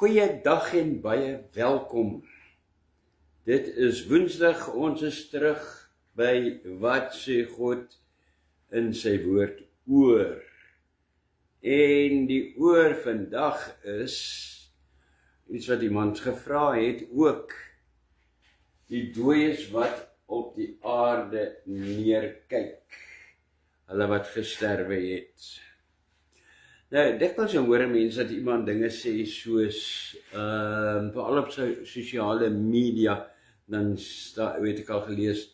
Goeiedag en baie welkom. Dit is Woensdag, ons is terug by wat sê God in sy woord oor. En die oor vandag is iets wat iemand gevra het ook. Die dooies wat op die aarde neerkyk. Hulle wat gesterwe het. Nou, dikwels hoor mense dat iemand dinge sê soos, veral op sosiale media, dan weet ek al gelees,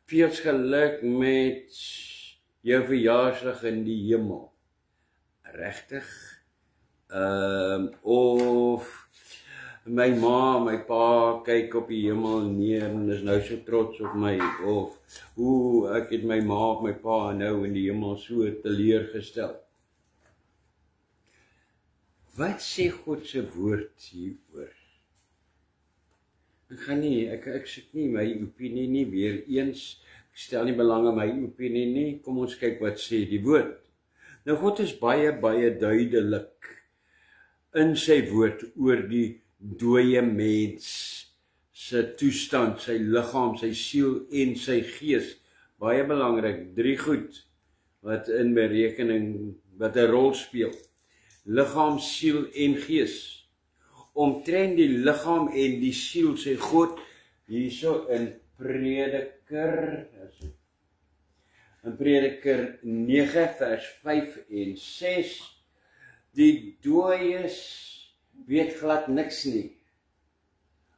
veel geluk met jou verjaarsdag in die hemel. Regtig? Of my ma, my pa kyk op die hemel neer en is nou so trots op my, of hoe ek het my ma of my pa nou in die hemel so teleurgestel. Wat sê God se woord hieroor? Ek sit nie my opinie nie weer eens, ek stel nie belang in my opinie nie, kom ons kyk wat sê die woord. Nou God is baie duidelik in sy woord oor die dooie mens se toestand, sy liggaam, sy siel en sy gees. Baie belangrik, 3 goed wat in berekening, wat 'n rol speel. Liggaam, siel en gees. Omtrent die liggaam en die siel sê God hierso in Prediker 9 vers 5 en 6. Die dooies weet glad niks nie.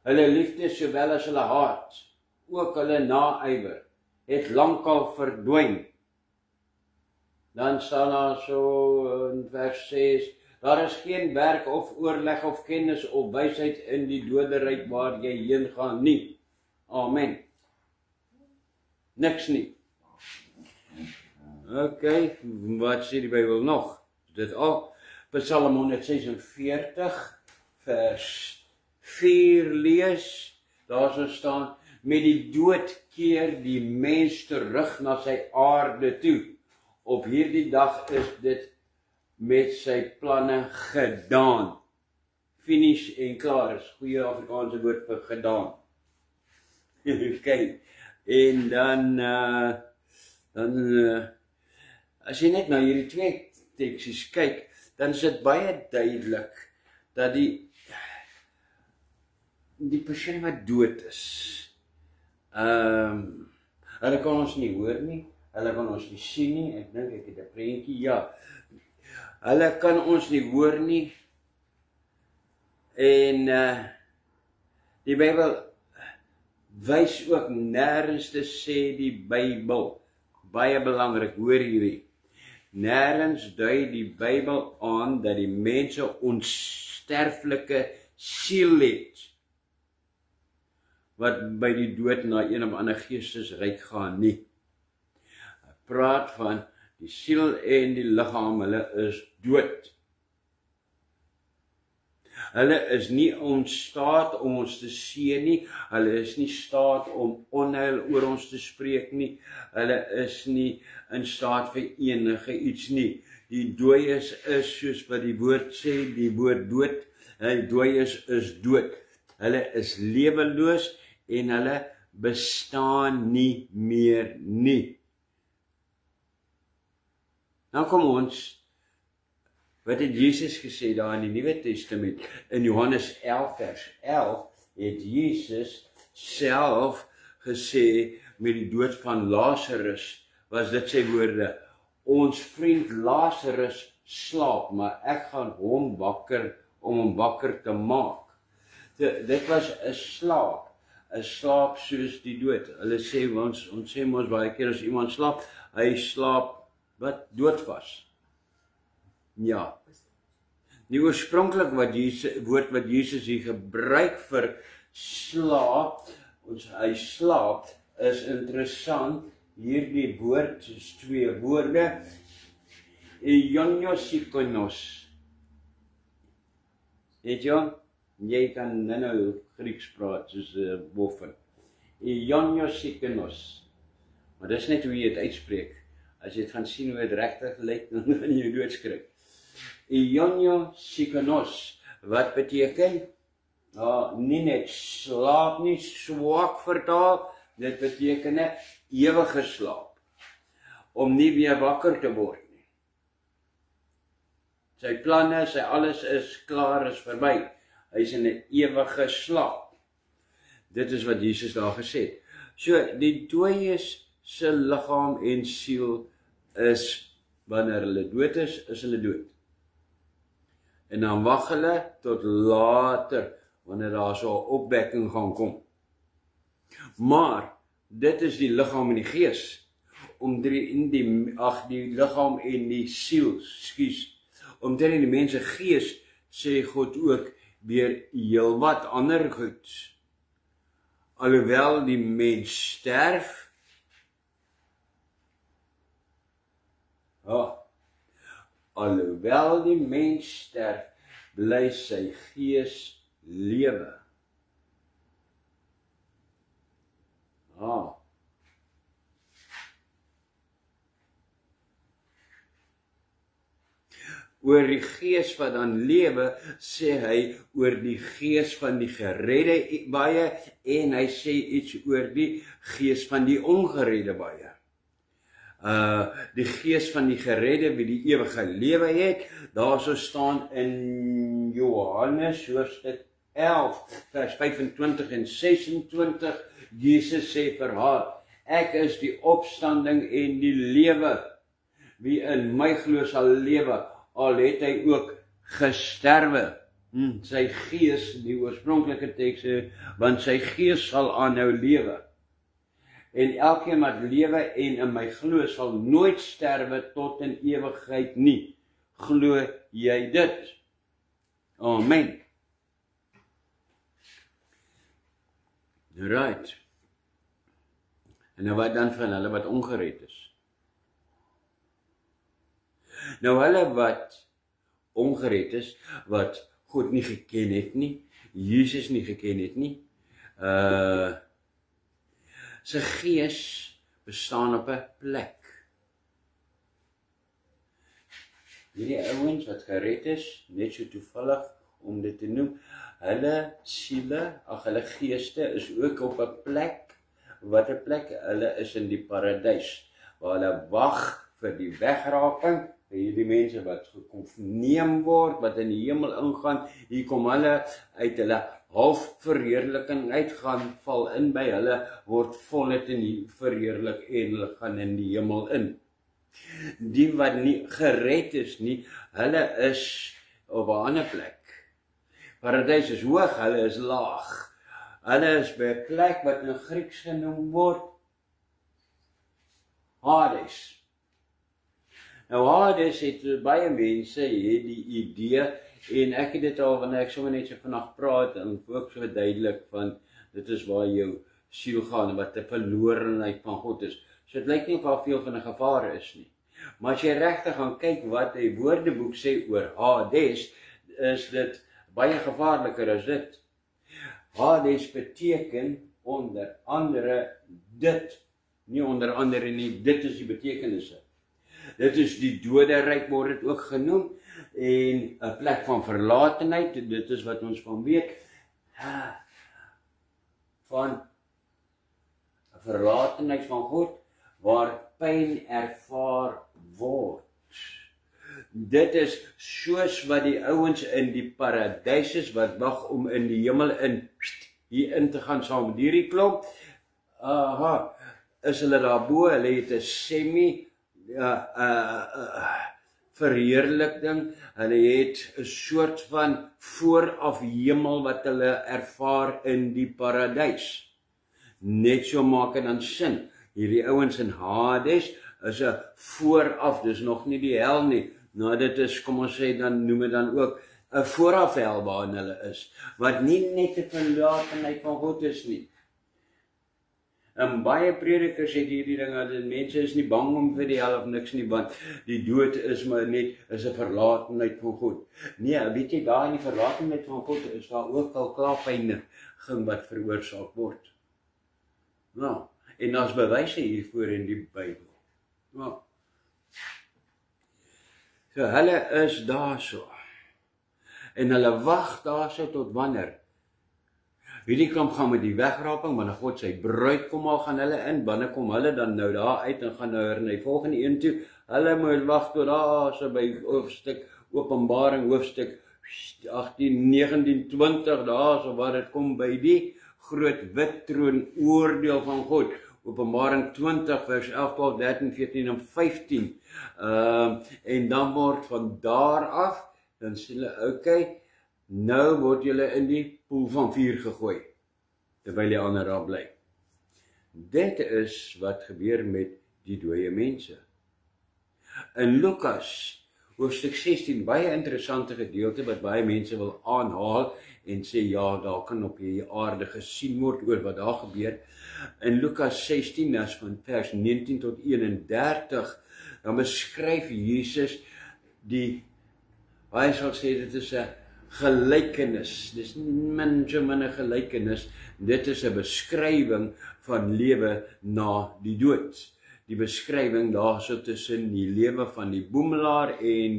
Hulle liefde sowel as hulle haat, ook hulle naaiwer, het lankal verdwyn. Dan staan daar so in vers 6, daar is geen werk of oorleg of kennis of wysheid in die doderyk waar jy heen gaan nie. Amen. Niks nie. Ok, wat sê die Bybel nog? Dit al, Psalm 146 vers 4 lees, daar so staan, met die dood keer die mens terug na sy aarde toe. Op hierdie dag is dit met sy planne gedaan. Finish en klaar is goeie Afrikaanse woord vir gedaan. Okay. En dan as jy net na hierdie 2 teksies kyk, dan is dit baie duidelik dat die persoon wat dood is, hulle kan ons nie hoor nie, hulle kan ons nie sien nie, ek dink ek het 'n prentjie, ja. Hulle kan ons nie hoor nie. En die Bybel wys ook nêrens te sê die Bybel. Baie belangrik, hoor hierdie. Nêrens dui die Bybel aan dat die mense onsterflike siel het. Wat by die dood na een of ander geestesryk gaan nie. Hy praat van die siel en die liggaam, hulle is dood. Hulle is nie in staat om ons te seën nie, hulle is nie in staat om onheil oor ons te spreek nie, hulle is nie in staat vir enige iets nie. Die dooies is soos wat die woord sê, die woord dood, die dooies is dood. Hulle is lewenloos en hulle bestaan nie meer nie. Nou kom ons, wat het Jesus gesê daar in die Nuwe Testament? In Johannes 11 vers 11 het Jesus self gesê met die dood van Lazarus, was dit sy woorde, ons vriend Lazarus slaap, maar ek gaan hom wakker om hom wakker te maak. Dit was 'n slaap soos die dood. Hulle sê ons sê mos baie keer as iemand slaap, hy slaap wat dood was. Ja. Die oorspronklik woord wat Jesus hier gebruik vir slaap, hy slaap, is interessant. Hierdie woord is 2 woorde. Ioniosikonos. Weet jy kan nou Grieks praat soos 'n boffin. Ioniosikonos. Maar dis net hoe jy dit uitspreek. As jy het gaan sien hoe het regtig lyk, dan gaan jy doodskrik. Ioniosikonos wat beteken? Nie net slaap nie, swak vertaal, dit beteken 'n ewige slaap, om nie weer wakker te word nie. Sy planne, sy alles is klaar, is verby. Hy is in 'n ewige slaap. Dit is wat Jesus daar gesê het. So, die dooies se liggaam en siel is, wanneer hulle dood is hulle dood. En dan wag hulle tot later, wanneer daar so 'n opwekking gaan kom. Maar, dit is die liggaam en die gees, die liggaam en die siel, omtrent die mens se gees, sê God ook weer heel wat ander goed. Alhoewel die mens sterf, alhoewel die mens sterf, bly sy gees lewe. Oor die gees wat dan lewe, sê hy oor die gees van die geredde baie, en hy sê iets oor die gees van die ongeredde baie. Die gees van die geredde wie die ewige lewe het, daarso staan in Johannes hoofstuk 11, vers 25 en 26, Jesus sê vir haar, ek is die opstanding en die lewe, wie in my glo sal lewe, al het hy ook gesterwe. Sy gees, die oorspronklike teks, want sy gees sal aanhou lewe. En elkeen wat lewe en in my glo sal nooit sterwe tot in ewigheid nie. Glo jy dit? Amen. Right. En nou wat dan van hulle wat ongered is? Nou hulle wat ongered is, wat God nie geken het nie, Jesus nie geken het nie, sy gees bestaan op 'n plek. Hierdie ouens wat gered is, net so toevallig om dit te noem, hulle siele, hulle geeste is ook op 'n plek. Wat 'n plek? Hulle is in die paradys, waar hulle wag vir die wegraping, vir hierdie mense wat gekonfirmeer word, wat in die hemel ingaan, hier kom hulle uit hulle halfverheerliking uitgaan, val in by hulle, word voluit in die verheerlik en hulle gaan in die hemel in. Die wat nie gered is nie, hulle is op 'n ander plek. Paradys is hoog, hulle is laag. Hulle is by 'n plek wat in Grieks genoem word Hades. Nou Hades het baie mense het die idee, en ek het dit al, wanneer ek sommer net so vandag praat, en ook so duidelik van, dit is waar jou siel gaan, wat 'n verlorenheid van God is. So dit lyk nie of daar veel van 'n gevaar is nie. Maar as jy regtig gaan kyk wat die Woordeboek sê oor Hades, is dit baie gevaarliker as dit. Hades beteken onder andere dit, nie onder andere nie, dit is die betekenisse. Dit is die doderyk word dit ook genoem, en 'n plek van verlatenheid, dit is wat ons van weet, van verlatenheid van God, waar pyn ervaar word. Dit is soos wat die ouens in die paradys is, wat wag om in die hemel hier in te gaan saam met hierdie klomp, is hulle daarbo, hulle het 'n semi, verheerlikding, hulle het 'n soort van vooraf hemel wat hulle ervaar in die paradys. Net so maak dit dan sin. Hierdie ouens in Hades is 'n vooraf, dis nog nie die hel nie. Nou dit is, kom ons sê, dan noem dit dan ook 'n vooraf hel waarin hulle is, wat nie net 'n verlatenheid van God is nie. En baie predikers het hierdie ding, dat mense is nie bang om vir die hel of niks nie, want die dood is maar net, is 'n verlatenheid van God. Nee, weet jy, daar in die verlatenheid van God is daar ook al klaar pyniging wat veroorsaak word. Nou, en daar's bewyse hiervoor in die Bybel. Nou, so hulle is daar so. En hulle wag daar so tot wanneer. Hierdie kamp gaan met die wegraping, wanneer God sy bruid kom, al gaan hulle in, wanneer kom hulle dan nou daar uit en gaan nou na die volgende een toe. Hulle moet wag tot daar so by hoofstuk Openbaring, hoofstuk 18, 19, 20, daar so waar dit kom by die groot wit troon oordeel van God. Openbaring 20 vers 11, 12, 13, 14 en 15. En dan word van daar af, dan sê hulle, okay, nou word julle in die poel van vuur gegooi, terwyl die ander daar bly. Dit is wat gebeur met die dooie mense. In Lukas, hoofstuk 16, baie interessante gedeelte wat baie mense wil aanhaal en sê, ja, daar kan op die aarde gesien word oor wat daar gebeur. In Lukas 16, as van vers 19 tot 31, dan beskryf Jesus hy sal sê, dit is 'n gelykenis, dis min 'n gelykenis, dit is 'n beskrywing van lewe na die dood. Die beskrywing daarso tussen die lewe van die boemelaar en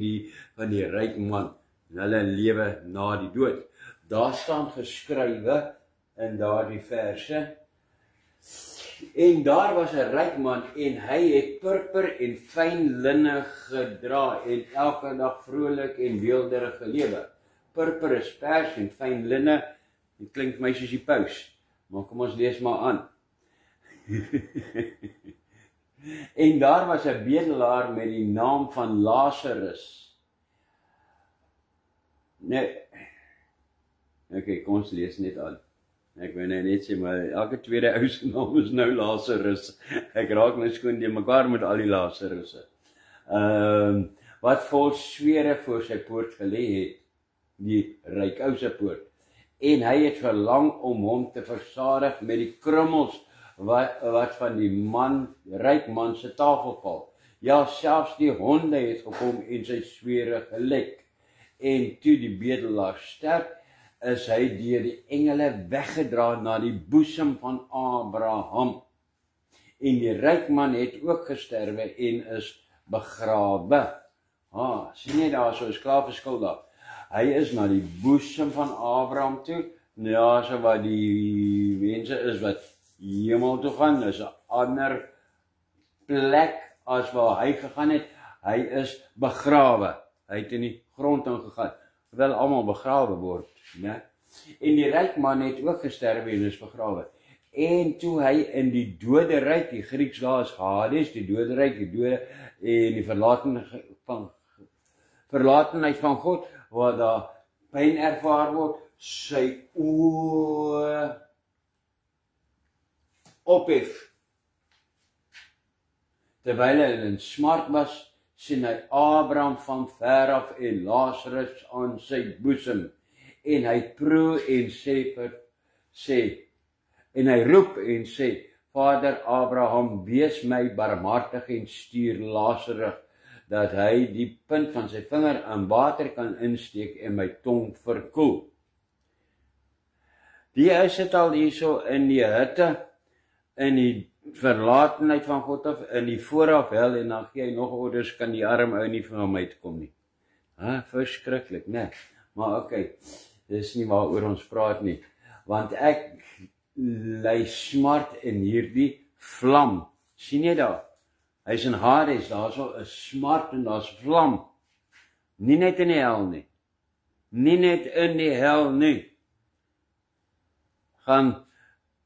van die ryk man, en hulle lewe na die dood. Daar staan geskrywe in daardie verse, en daar was 'n ryk man, en hy het purper en fyn linne gedra, en elke dag vrolik en weelderig gelewe. Purper is pers en fyn linne, dit klink vir my soos die paus, maar kom ons lees maar aan. En daar was 'n bedelaar met die naam van Lazarus. Nee, okay, kom ons lees net aan. Ek wil net sê, maar elke tweede ou se naam is nou Lazarus. Ek raak nou skoon die mekaar met al die Lazarusse. Wat vol swere voor sy poort gelê het, die ryk ou se poort. En hy het verlang om hom te versadig met die krummels wat van die ryk man se tafel val. Ja, selfs die honde het gekom en sy swere gelek. En toe die bedelaar sterf, is hy deur die engele weggedra na die boesem van Abraham. En die ryk man het ook gesterwe en is begrawe. Sien jy daar, so is klaar verskil daar. Hy is na die boesem van Abraham toe, ja, so wat die mense is wat hemel toe gaan, is 'n ander plek as waar hy gegaan het. Hy is begrawe. Hy het in die grond ingegaan. Wel almal begrawe word, né? En die ryk man het ook gesterwe en is begrawe. En toe hy in die doderyk, die Grieks daar is Hades, die doderyk, die dode en die verlatenheid van God, waar daar pyn ervaar word, sy oë ophef. Terwyl hy in smart was, sien hy Abraham van ver af en Lazarus aan sy boesem. En hy proe en en hy roep en sê, Vader Abraham, wees my barmhartig en stuur Lazarus, dat hy die punt van sy vinger in water kan insteek en my tong verkoel. Die ou sit al hierso in die hitte, in die verlatenheid van God af, in die vooraf hel, en dan gee hy nog orders, kan die arm ou nie van my te kom nie. Verskriklik, né? Maar okay, dis nie waaroor ons praat nie, want ek ly smart in hierdie vlam. Sien jy daar? Hy's in Hades, daar so 'n smart en daar's vlam. Nie net in die hel nie. Nie net in die hel nie. Gaan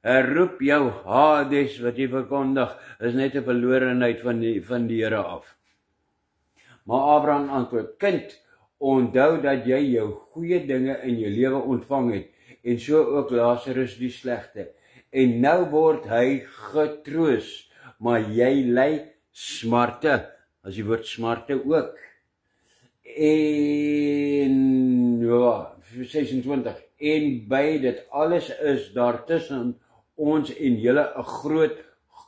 roep jou Hades wat jy verkondig, is net 'n verlorenheid van die Here af. Maar Abraham antwoord, kind, onthou dat jy jou goeie dinge in jou lewe ontvang het, en so ook Lazarus die slegte. En nou word hy getroos, maar jy ly smarte, as die woord smarte ook. En, ja, 26, en by dit alles is daar tussen ons en julle 'n groot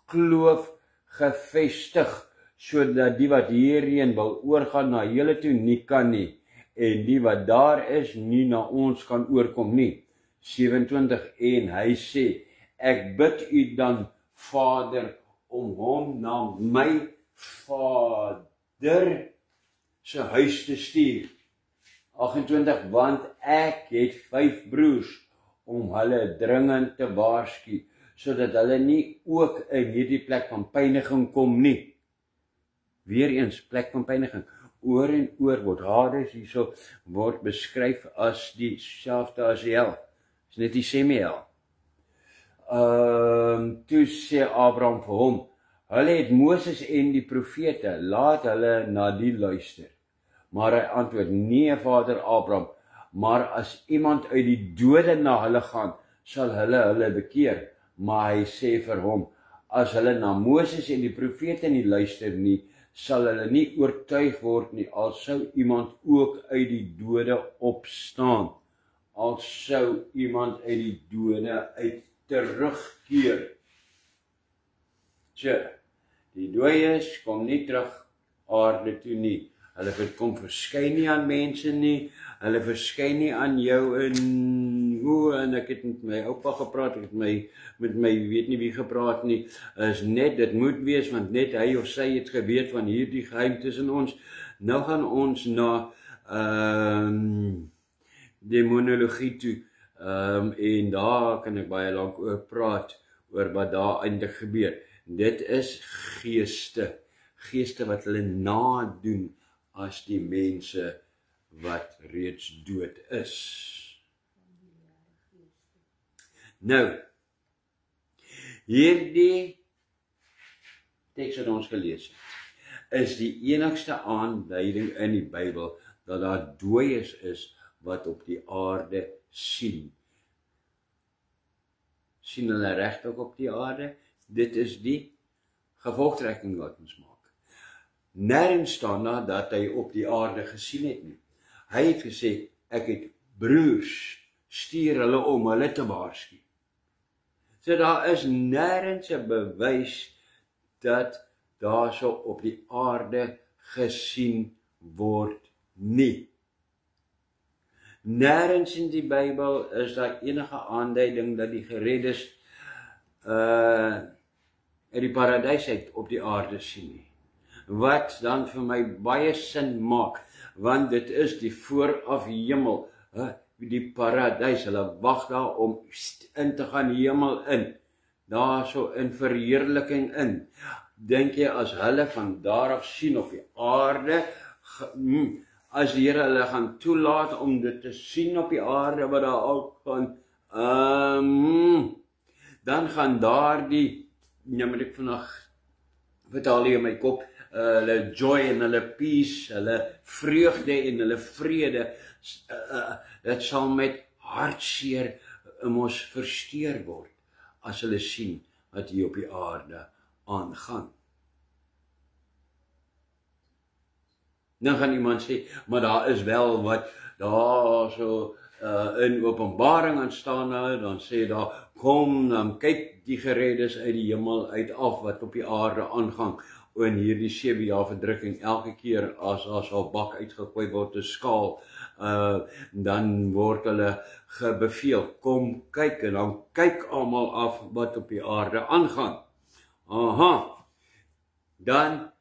kloof gevestig, sodat die wat hierheen wil oorgaan na julle toe nie kan nie, en die wat daar is nie na ons kan oorkom nie. 27, en hy sê, ek bid u dan, Vader, om hom na my Vader se huis te stuur. 28, want ek het 5 broers om hulle dringend te waarsku, sodat hulle nie ook in hierdie plek van pyniging kom nie. Weereens, plek van pyniging. Oor en oor word Hades hierso word beskryf as dieselfde as die hel. Is net die semi-hel. Toe sê Abraham vir hom, hulle het Moses en die profete, laat hulle na die luister. Maar hy antwoord, nee vader Abraham, maar as iemand uit die dode na hulle gaan, sal hulle bekeer. Maar hy sê vir hom, as hulle na Moses en die profete nie luister nie, sal hulle nie oortuig word nie, al sou iemand ook uit die dode opstaan. Al sou iemand uit die dode uit terugkeer. Die dooies kom nie terug aarde toe nie. Hulle kom verskyn nie aan mense nie. Hulle verskyn nie aan jou en ek het met my oupa gepraat, ek het met my weet nie wie gepraat nie. Is net, dit moet wees, want net hy of sy het geweet van hierdie geheim tussen ons. Nou gaan ons na demonologie toe. En daar kan ek baie lank oor praat, oor wat daar eintlik gebeur. Dit is geeste wat hulle nadoen as die mense wat reeds dood is. Nou, hierdie teks wat ons gelees het, is die enigste aanduiding in die Bybel dat daar dooies is wat op die aarde sien. Sien hulle regtig op die aarde? Dit is die gevolgtrekking wat ons maak. Nêrens staan daar dat hy op die aarde gesien het nie. Hy het gesê, ek het broers, stuur hulle om hulle te waarsku. So daar is nêrens 'n bewys dat daar so op die aarde gesien word nie. Nêrens in die Bybel is daar enige aanduiding dat die gereddes uit die paradys uit op die aarde sien nie. Wat dan vir my baie sin maak, want dit is die vooraf hemel, die paradys, hulle wag daar om in te gaan hemel in, daar so in verheerliking in. Dink jy as hulle van daar af sien op die aarde, as die Here hulle gaan toelaat om dit te sien op die aarde wat daar ook gaan, dan gaan daar die, moet ek vandag vertaal hier in my kop, hulle joy en hulle peace, hulle vreugde en hulle vrede, dit sal met hartseer mos versteur word, as hulle sien wat hier op die aarde aangaan. Dan gaan iemand sê, maar daar is wel wat daar so in Openbaring aan staan, dan sê daar, kom, dan kyk die gereddes uit die hemel uit af wat op die aarde aangaan, en hierdie 7 jaar verdrukking, elke keer as al bak uitgegooi word, 'n skaal, dan word hulle gebeveel, kom kyk, en dan kyk almal af wat op die aarde aangaan. Dan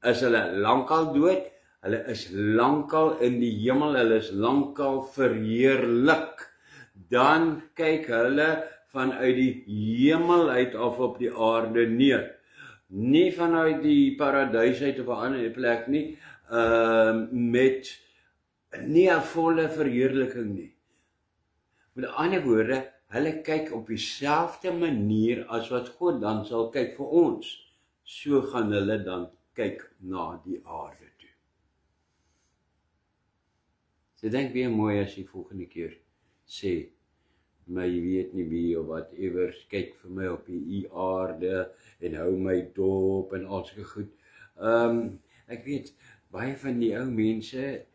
is hulle lankal dood, hulle is lankal in die hemel, hulle is lankal verheerlik. Dan kyk hulle vanuit die hemel uit af op die aarde neer. Nie vanuit die paradys uit of 'n ander plek nie, met nie 'n volle verheerliking nie. Met ander woorde, hulle kyk op dieselfde manier as wat God dan sal kyk vir ons. So gaan hulle dan kyk na die aarde toe. So denk weer mooi as jy volgende keer sê, maar jy weet nie wie of whatever, kyk vir my op die aarde en hou my dop en al sulke goed. Ek weet, baie van die ou mense,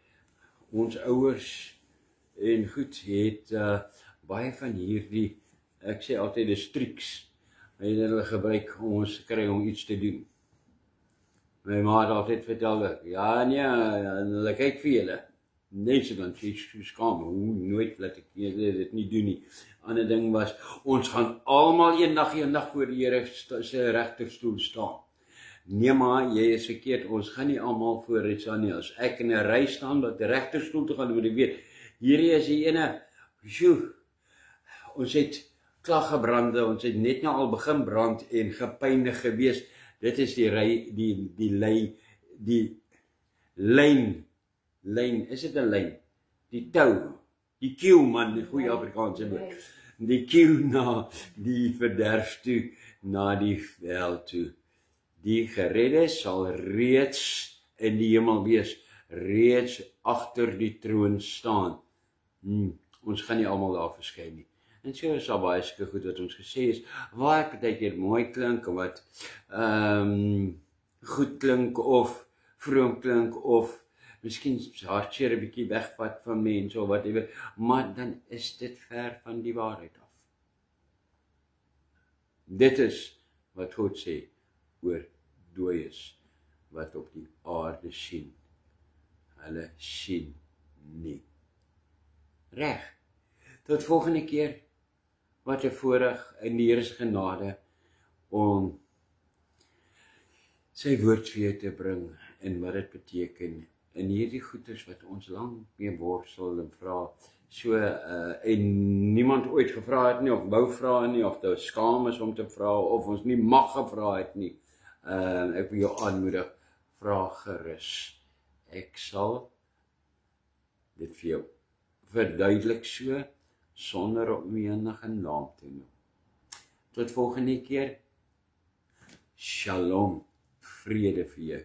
ons ouers en goed, het baie van hierdie, ek sê altyd die streaks, en hulle gebruik om ons te kry om iets te doen. My ma het altyd vertel, ja nee, en hulle kyk vir julle. Mense dan sê, skaam, nooit laat ek dit nie doen nie. Ander ding was, ons gaan almal eendag voor die Here se regterstoel staan. Nee maar, jy is verkeerd, ons gaan nie almal voor iets aan nie. As ek in 'n ry staan, wat die regterstoel toe gaan, moet ek weet, hierdie is die ene, ons het klaggebrande, ons het net nou al begin brand en gepynig gewees. Dit is die lyn, is dit 'n lyn? Die tou, die queue man, die goeie Afrikaanse woord. Die queue na die verderf toe, na die hel toe. Die gereddes sal reeds in die hemel wees, reeds agter die troon staan. Ons gaan nie almal daar verskyn nie. En so is daar baie sulke goed wat ons gesê is, waar partykeer mooi klink, en wat goed klink, of vroom klink, of miskien hartseer 'n bietjie wegvat van mense, of whatever, maar dan is dit ver van die waarheid af. Dit is wat God sê oor dooies wat op die aarde sien. Hulle sien nie. Reg. Tot volgende keer. Wat 'n voorreg in die Here se genade om sy woord vir jou te bring en wat dit beteken in hierdie goeders wat ons lank mee worstel en vra. So en niemand ooit gevra het nie, of wou vra nie, of dit skaam is om te vra, of ons nie mag gevra het nie. Ek wil jou aanmoedig, vra gerus. Ek sal dit vir jou verduidelik so, sonder om enige naam te noem. Tot volgende keer. Shalom, vrede vir jou.